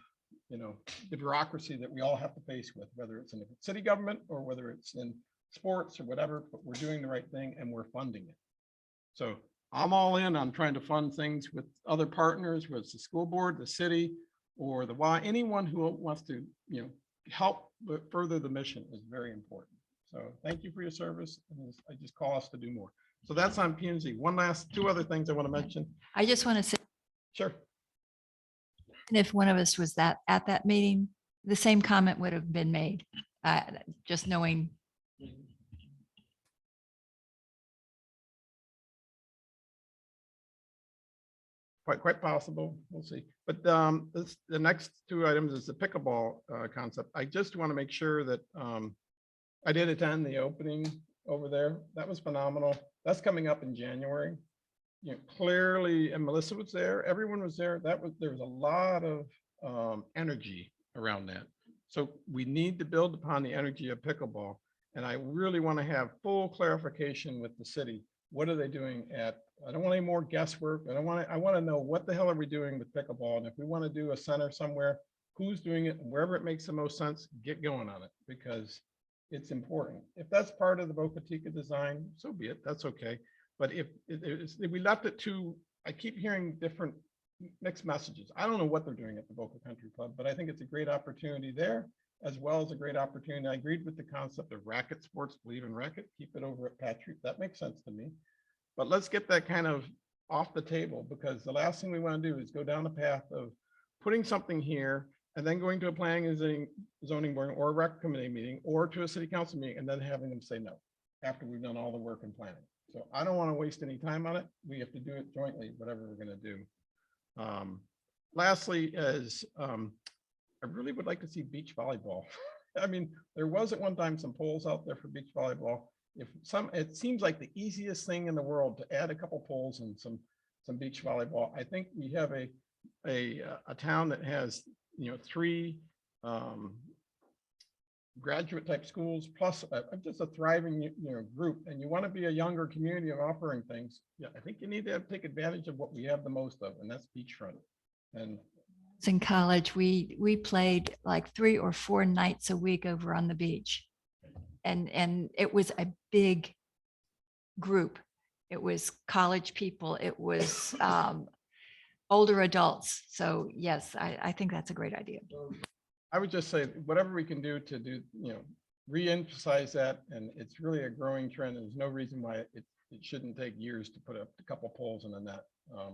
the bureaucracy that we all have to face with, whether it's in the city government or whether it's in sports or whatever, but we're doing the right thing and we're funding it. So I'm all in on trying to fund things with other partners, whether it's the school board, the city, or the Y, anyone who wants to, help further the mission is very important. So thank you for your service. And I just call us to do more. So that's on P&Z. Two other things I want to mention. I just want to say, Sure. if one of us was at that meeting, the same comment would have been made, just knowing. Quite possible. We'll see. But the next two items is the pickleball concept. I just want to make sure that I did attend the opening over there. That was phenomenal. That's coming up in January. Clearly, and Melissa was there. Everyone was there. There was a lot of energy around that. So we need to build upon the energy of pickleball. And I really want to have full clarification with the city. What are they doing I don't want any more guesswork. I want to know what the hell are we doing with pickleball? And if we want to do a center somewhere, who's doing it, and wherever it makes the most sense, get going on it, because it's important. If that's part of the Boca Chica design, so be it. That's okay. But if we left it to, I keep hearing different mixed messages. I don't know what they're doing at the Boca Country Club, but I think it's a great opportunity there, as well as a great opportunity. I agreed with the concept of racket sports, believe in racket, keep it over at Patrick. That makes sense to me. But let's get that kind of off the table, because the last thing we want to do is go down the path of putting something here and then going to a planning and zoning board or a rec committee meeting or to a city council meeting and then having them say no after we've done all the work and planning. So I don't want to waste any time on it. We have to do it jointly, whatever we're going to do. Lastly, I really would like to see beach volleyball. I mean, there was at one time some polls out there for beach volleyball. It seems like the easiest thing in the world to add a couple poles and some beach volleyball. I think we have a town that has 3 graduate type schools plus just a thriving group, and you want to be a younger community of offering things. Yeah, I think you need to take advantage of what we have the most of, and that's beachfront. And In college, we played like 3 or 4 nights a week over on the beach. And it was a big group. It was college people. It was older adults. So yes, I think that's a great idea. I would just say whatever we can do to do, re-emphasize that. And it's really a growing trend. And there's no reason why it shouldn't take years to put up a couple poles in the net,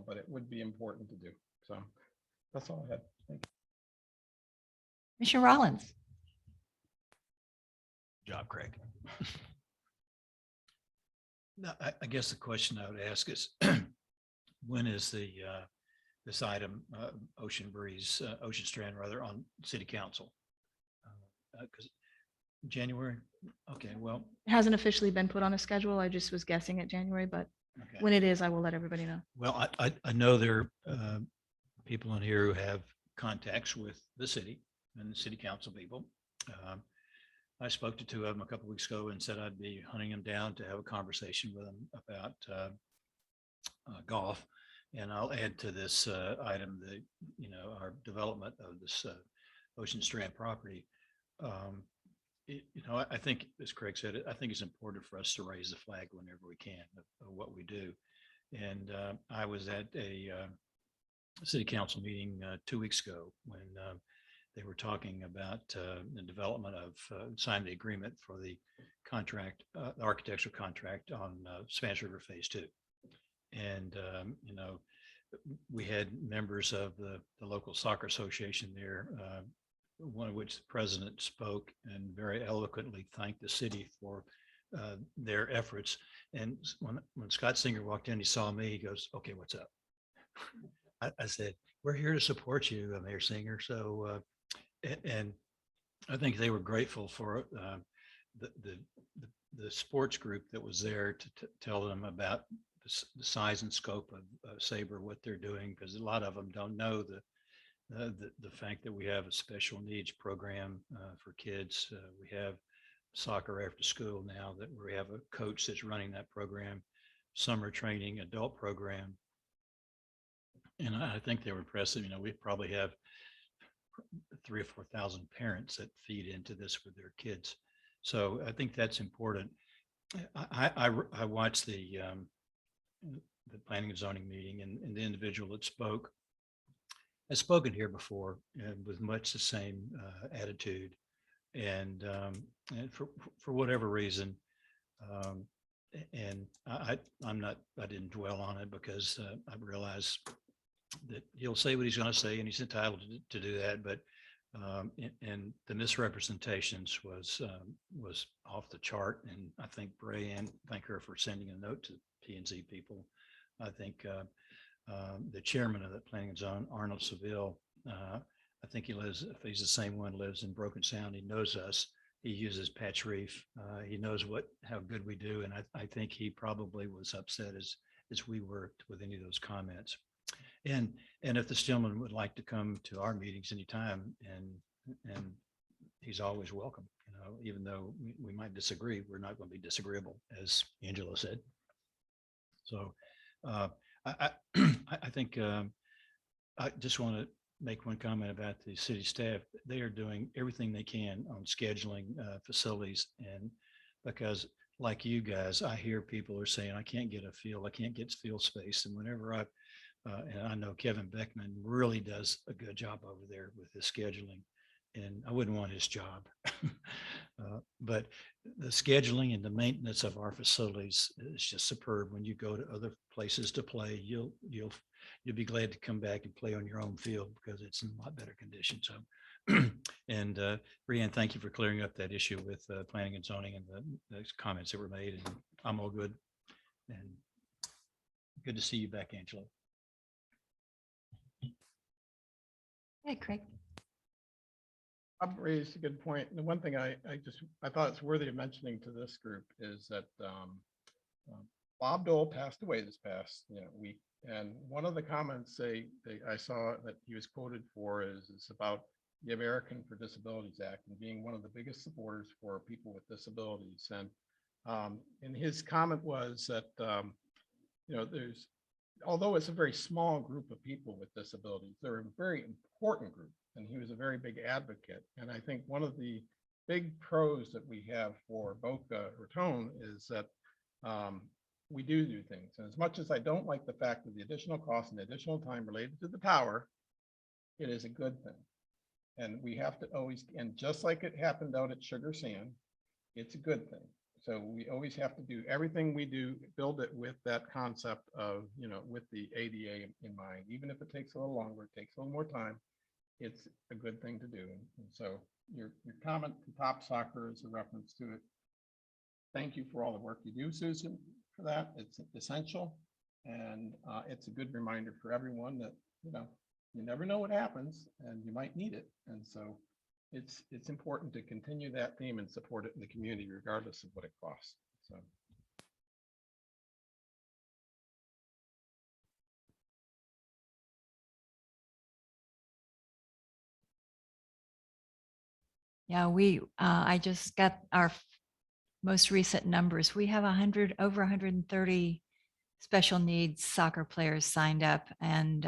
but it would be important to do. So that's all I had. Thank you. Commissioner Rollins. Job, Craig. No, I guess the question I would ask is, when is this item, Ocean Strand rather, on city council? Because January, okay, well. It hasn't officially been put on a schedule. I just was guessing at January, but Okay. when it is, I will let everybody know. Well, I know there are people in here who have contacts with the city and the city council people. I spoke to 2 of them a couple of weeks ago and said I'd be hunting them down to have a conversation with them about golf. And I'll add to this item our development of this Ocean Strand property. I think, as Craig said, I think it's important for us to raise the flag whenever we can of what we do. And I was at a city council meeting 2 weeks ago when they were talking about the development of signing the agreement for the contract, the architectural contract on Spanish River Phase 2. And, we had members of the local soccer association there, one of which the president spoke and very eloquently thanked the city for their efforts. And when Scott Singer walked in, he saw me, he goes, "Okay, what's up?" I said, "We're here to support you, Mayor Singer." So, and I think they were grateful for the, the, the sports group that was there to tell them about the size and scope of Sabre, what they're doing, because a lot of them don't know the fact that we have a special needs program for kids. We have soccer after school now, that we have a coach that's running that program, summer training, adult program. And I think they were impressive. We probably have 3,000 or 4,000 parents that feed into this with their kids. So I think that's important. I watched the planning and zoning meeting, and the individual that spoke has spoken here before and with much the same attitude. And for whatever reason, and I didn't dwell on it, because I realized that he'll say what he's going to say, and he's entitled to do that. But and the misrepresentations was off the chart. And I think thank her for sending a note to P&Z people. I think the chairman of the planning and zone, Arnold Seville, I think he lives, if he's the same one, lives in Broken Sound. He knows us. He uses Patch Reef. He knows how good we do. And I think he probably was upset as we were with any of those comments. And if the Stillman would like to come to our meetings anytime, and he's always welcome, even though we might disagree, we're not going to be disagreeable, as Angela said. So I think I just want to make one comment about the city staff. They are doing everything they can on scheduling facilities, and because like you guys, I hear people are saying, I can't get field space. And whenever and I know Kevin Beckman really does a good job over there with his scheduling, and I wouldn't want his job. But the scheduling and the maintenance of our facilities is just superb. When you go to other places to play, you'll be glad to come back and play on your own field, because it's in a lot better condition. So, and Brianne, thank you for clearing up that issue with planning and zoning and the comments that were made. And I'm all good. And good to see you back, Angela. Hey, Craig. Bob raised a good point. And the one thing I thought it's worthy of mentioning to this group is that Bob Dole passed away this past week. And one of the comments I saw that he was quoted for is about the American for Disabilities Act and being one of the biggest supporters for people with disabilities. And his comment was that although it's a very small group of people with disabilities, they're a very important group, and he was a very big advocate. And I think one of the big pros that we have for Boca Raton is that we do things. And as much as I don't like the fact that the additional cost and the additional time related to the tower, it is a good thing. And we have to always, and just like it happened out at Sugar Sand, it's a good thing. So we always have to do everything we do, build it with that concept of, with the ADA in mind. Even if it takes a little longer, it takes a little more time, it's a good thing to do. And so your comment to Top Soccer is a reference to it. Thank you for all the work you do, Susan, for that. It's essential. And it's a good reminder for everyone that, you never know what happens and you might need it. And so it's important to continue that theme and support it in the community, regardless of what it costs. So. Yeah, I just got our most recent numbers. We have over 130 special needs soccer players signed up, and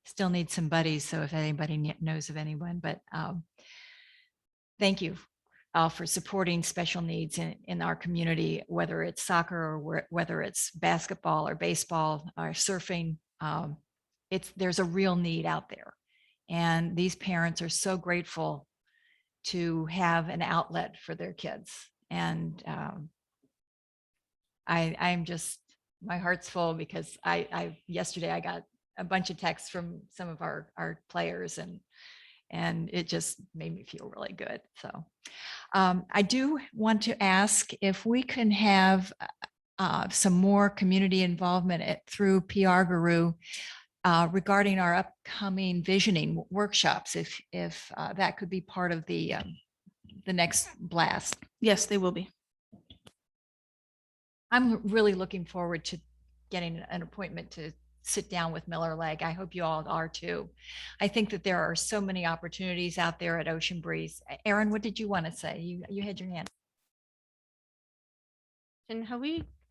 still need some buddies. So if anybody knows of anyone, but thank you for supporting special needs in our community, whether it's soccer or whether it's basketball or baseball or surfing. There's a real need out there. And these parents are so grateful to have an outlet for their kids. And I'm just, my heart's full, because yesterday I got a bunch of texts from some of our players, and it just made me feel really good. So I do want to ask if we can have some more community involvement through PR Guru regarding our upcoming visioning workshops, if that could be part of the next blast. Yes, they will be. I'm really looking forward to getting an appointment to sit down with Miller Lake. I hope you all are too. I think that there are so many opportunities out there at Ocean Breeze. Aaron, what did you want to say? You had your hand. And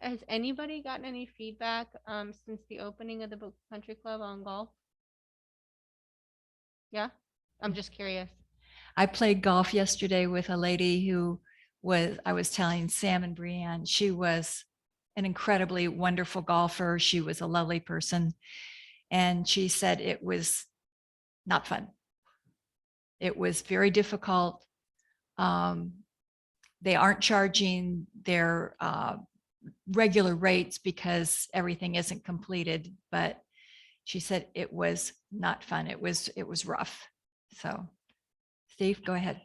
has anybody gotten any feedback since the opening of the Book Country Club on golf? Yeah, I'm just curious. I played golf yesterday with a lady who I was telling Sam and Brianne, she was an incredibly wonderful golfer. She was a lovely person. And she said it was not fun. It was very difficult. They aren't charging their regular rates because everything isn't completed, but she said it was not fun. It was rough. So Steve, go ahead.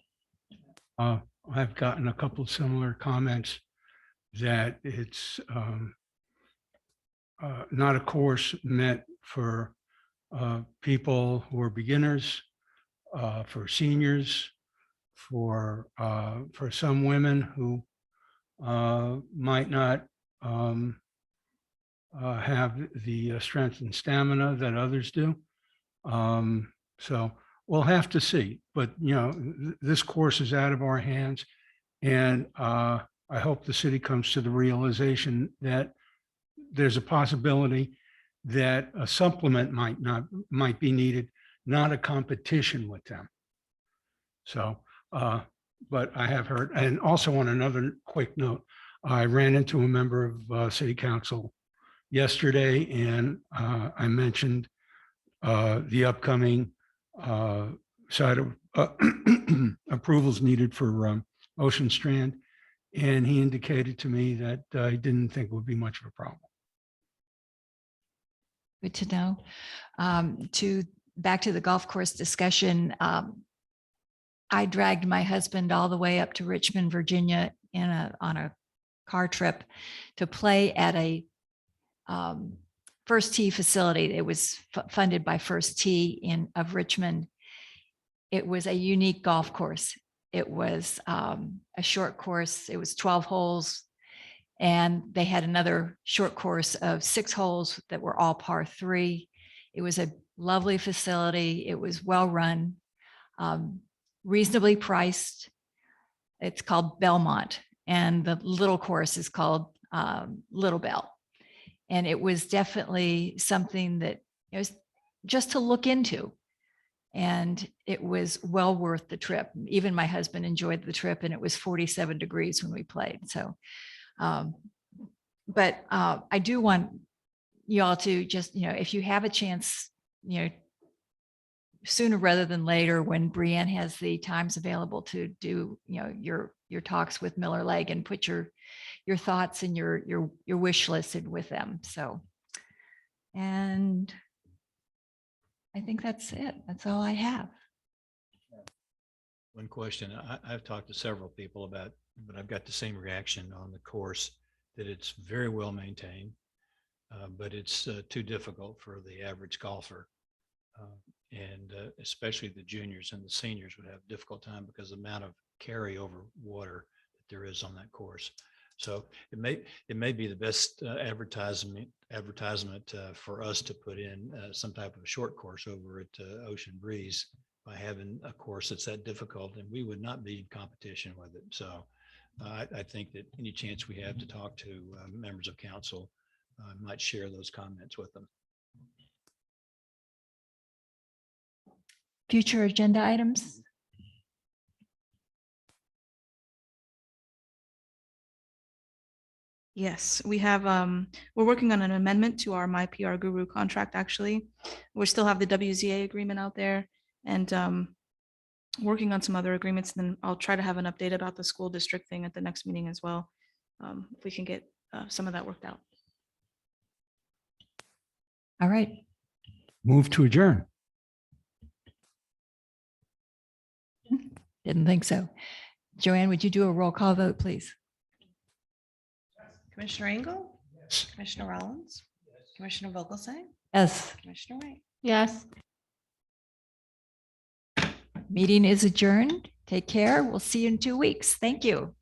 I've gotten a couple of similar comments that it's not a course meant for people who are beginners, for seniors, for some women who might not have the strength and stamina that others do. So we'll have to see, but this course is out of our hands, and I hope the city comes to the realization that there's a possibility that a supplement might be needed, not a competition with them. So, but I have heard, and also on another quick note, I ran into a member of City Council yesterday, and I mentioned the upcoming side of approvals needed for Ocean Strand. And he indicated to me that he didn't think it would be much of a problem. Good to know. Back to the golf course discussion. I dragged my husband all the way up to Richmond, Virginia on a car trip to play at a First Tee facility. It was funded by First Tee of Richmond. It was a unique golf course. It was a short course. It was 12 holes. And they had another short course of 6 holes that were all par 3. It was a lovely facility. It was well run, reasonably priced. It's called Belmont, and the little course is called Little Bell. And it was definitely something that it was just to look into. And it was well worth the trip. Even my husband enjoyed the trip, and it was 47 degrees when we played. So, but I do want you all to just, if you have a chance, sooner rather than later, when Brianne has the times available to do, your talks with Miller Lake, and put your thoughts and your wish list in with them. So, and I think that's it. That's all I have. One question. I've talked to several people about, but I've got the same reaction on the course, that it's very well maintained, but it's too difficult for the average golfer. And especially the juniors and the seniors would have a difficult time because of the amount of carryover water that there is on that course. So it may be the best advertisement for us to put in some type of short course over at Ocean Breeze, by having a course that's that difficult, and we would not be in competition with it. So I think that any chance we have to talk to members of council might share those comments with them. Future agenda items? Yes, we have, we're working on an amendment to our My PR Guru contract, actually. We still have the WZA agreement out there, and working on some other agreements. And then I'll try to have an update about the school district thing at the next meeting as well, if we can get some of that worked out. All right. Move to adjourn. Didn't think so. Joanne, would you do a roll call vote, please? Commissioner Engel? Commissioner Rollins? Commissioner Vogelsang? Yes, Commissioner Ray? Yes. meeting is adjourned. Take care. We'll see you in 2 weeks. Thank you.